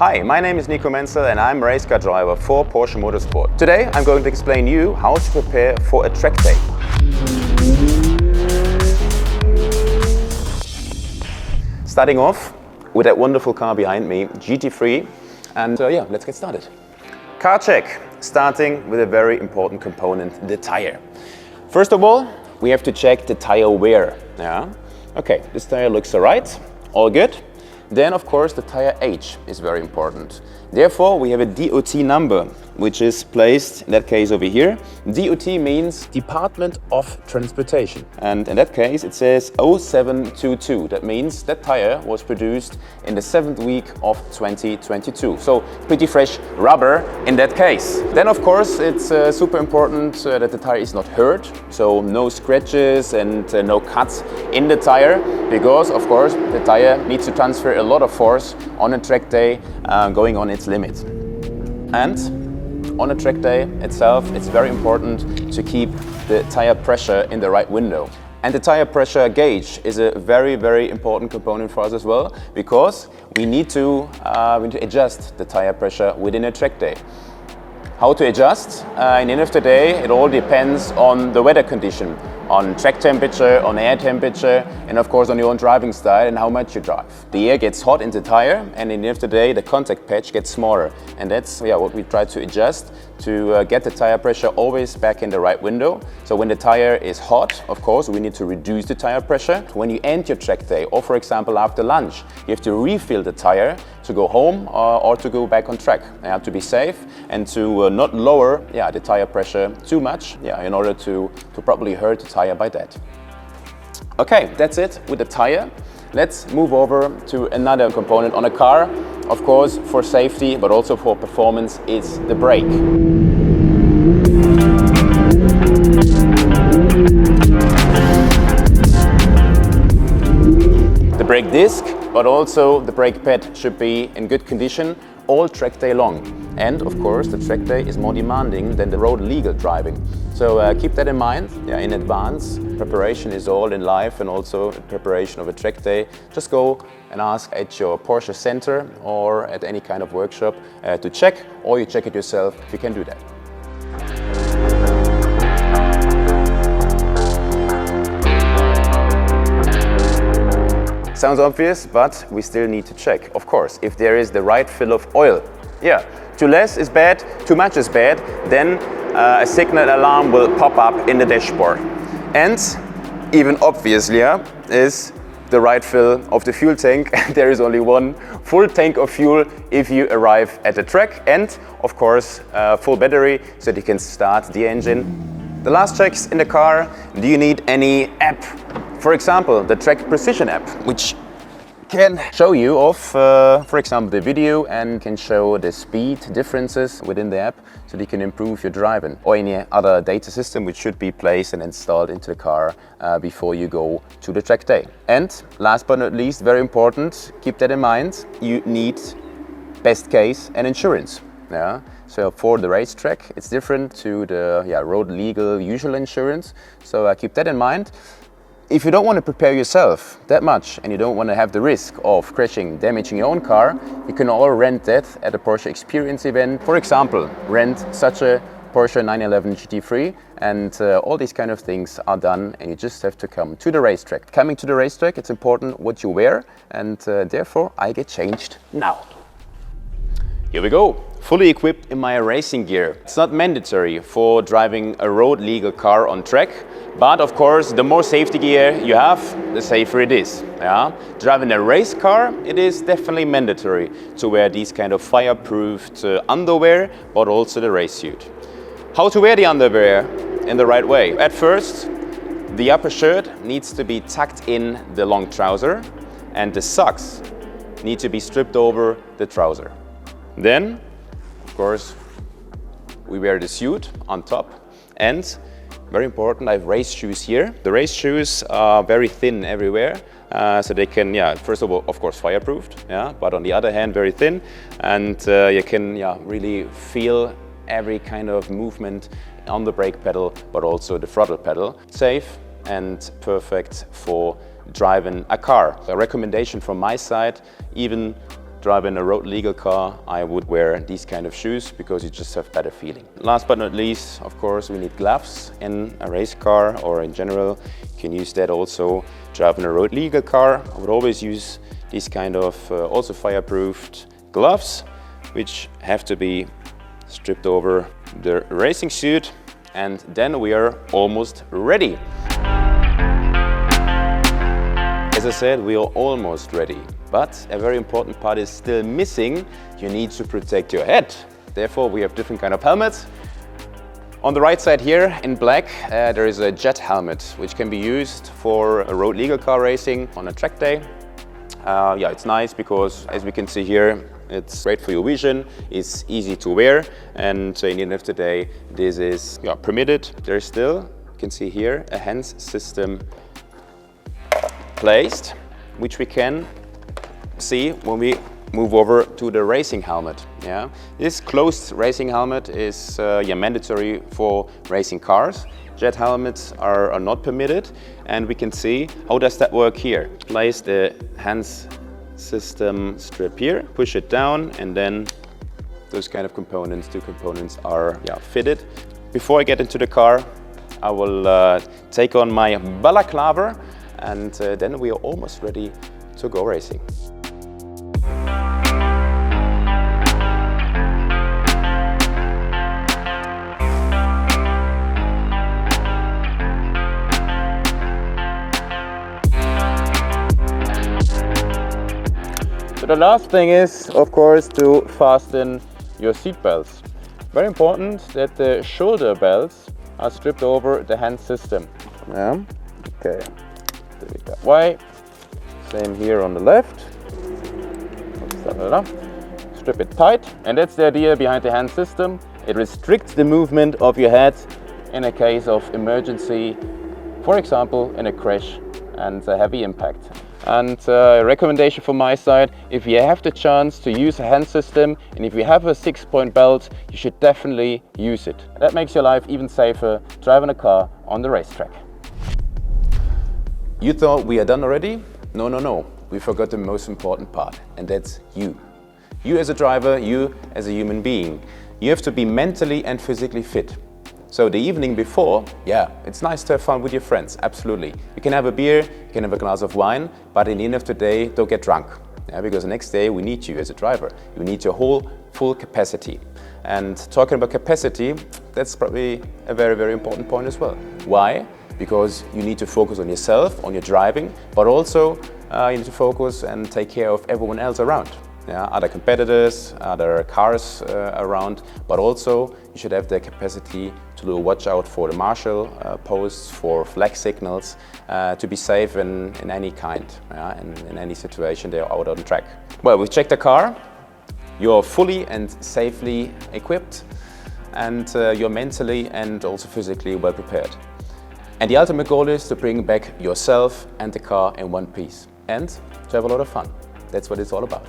Hi, my name is Nico Menzel and I'm a race car driver for Porsche Motorsport. Today I'm going to explain you how to prepare for a track day. Starting off with that wonderful car behind me, GT3, and let's get started. Car check, starting with a very important component, the tire. First of all, we have to check the tire wear. Okay, this tire looks alright, all good. Then of course the tire age is very important. Therefore we have a DOT number, which is placed in that case over here. DOT means Department of Transportation. And in that case it says 0722. That means that tire was produced in the 7th week of 2022. So pretty fresh rubber in that case. Then of course it's super important that the tire is not hurt. So no scratches and no cuts in the tire. Because of course the tire needs to transfer a lot of force on a track day going on its limit. And on a track day itself, it's very important to keep the tire pressure in the right window. And the tire pressure gauge is a very, very important component for us as well, because we need to adjust the tire pressure within a track day. How to adjust? In the end of the day, it all depends on the weather condition, on track temperature, on air temperature, and of course on your own driving style and how much you drive. The air gets hot in the tire, and in the end of the day, the contact patch gets smaller. And that's what we try to adjust to get the tire pressure always back in the right window. So when the tire is hot, of course, we need to reduce the tire pressure. When you end your track day, or for example after lunch, you have to refill the tire to go home or to go back on track. You have to be safe and to not lower the tire pressure too much in order to properly hurt the tire by that. Okay, that's it with the tire. Let's move over to another component on a car. Of course, for safety, but also for performance, is the brake. The brake disc, but also the brake pad should be in good condition all track day long. And of course, the track day is more demanding than the road legal driving. So keep that in mind in advance. Preparation is all in life, and also the preparation of a track day. Just go and ask at your Porsche center or at any kind of workshop to check, or you check it yourself if you can do that. Sounds obvious, but we still need to check, of course, if there is the right fill of oil. Too less is bad, too much is bad, then a signal alarm will pop up in the dashboard. And even obviously is the right fill of the fuel tank. There is only one full tank of fuel if you arrive at the track, and of course full battery so that you can start the engine. The last checks in the car: do you need any app? For example, the Track Precision app, which can show you for example, the video and can show the speed differences within the app so that you can improve your driving, or any other data system which should be placed and installed into the car before you go to the track day. And last but not least, very important, keep that in mind, you need best case and insurance. So for the racetrack, it's different to the road legal usual insurance. So keep that in mind. If you don't want to prepare yourself that much and you don't want to have the risk of crashing, damaging your own car, you can all rent that at a Porsche Experience event. For example, rent such a Porsche 911 GT3, and all these kind of things are done, and you just have to come to the racetrack. Coming to the racetrack, it's important what you wear, and therefore I get changed now. Here we go, fully equipped in my racing gear. It's not mandatory for driving a road legal car on track, but of course the more safety gear you have, the safer it is. Driving a race car, it is definitely mandatory to wear these kind of fireproofed underwear, but also the race suit. How to wear the underwear in the right way? At first, the upper shirt needs to be tucked in the long trouser, and the socks need to be stripped over the trouser. Then, of course, we wear the suit on top, and very important, I have race shoes here. The race shoes are very thin everywhere, so they can, first of all, of course, fireproofed, but on the other hand, very thin, and you can really feel every kind of movement on the brake pedal, but also the throttle pedal. Safe and perfect for driving a car. A recommendation from my side, even driving a road legal car, I would wear these kind of shoes because you just have better feeling. Last but not least, of course, we need gloves in a race car, or in general, you can use that also driving a road legal car. I would always use these kind of also fireproofed gloves, which have to be stripped over the racing suit, and then we are almost ready. As I said, we are almost ready, but a very important part is still missing. You need to protect your head. Therefore, we have different kind of helmets. On the right side here in black, there is a jet helmet, which can be used for a road legal car racing on a track day. Yeah, it's nice because, as we can see here, it's great for your vision, it's easy to wear, and in the end of the day, this is permitted. There's still, you can see here, a hands system placed, which we can see when we move over to the racing helmet. Yeah, this closed racing helmet is mandatory for racing cars. Jet helmets are not permitted, and we can see how does that work here. Place the hands system strip here, push it down, and then those kind of components, two components are fitted. Before I get into the car, I will take on my balaclava, and then we are almost ready to go racing. So the last thing is, of course, to fasten your seat belts. Very important that the shoulder belts are stripped over the hand system. Yeah. Okay. Do it that way. Same here on the left. Strip it tight, and that's the idea behind the hand system. It restricts the movement of your head in a case of emergency, for example, in a crash and a heavy impact. And a recommendation from my side, if you have the chance to use a hand system and if you have a 6-point belt, you should definitely use it. That makes your life even safer driving a car on the racetrack. You thought we are done already? No, no, no. We forgot the most important part, and that's you. You as a driver, you as a human being. You have to be mentally and physically fit. So the evening before, yeah, it's nice to have fun with your friends, absolutely. You can have a beer, you can have a glass of wine, but in the end of the day, don't get drunk. Yeah, because the next day we need you as a driver. You need your whole full capacity. And talking about capacity, that's probably a very, very important point as well. Why? Because you need to focus on yourself, on your driving, but also you need to focus and take care of everyone else around. Yeah, other competitors, other cars around, but also you should have the capacity to watch out for the marshal posts, for flag signals, to be safe in any kind, in any situation they're out on track. Well, we checked the car, you're fully and safely equipped, and you're mentally and also physically well prepared. And the ultimate goal is to bring back yourself and the car in one piece, and to have a lot of fun. That's what it's all about.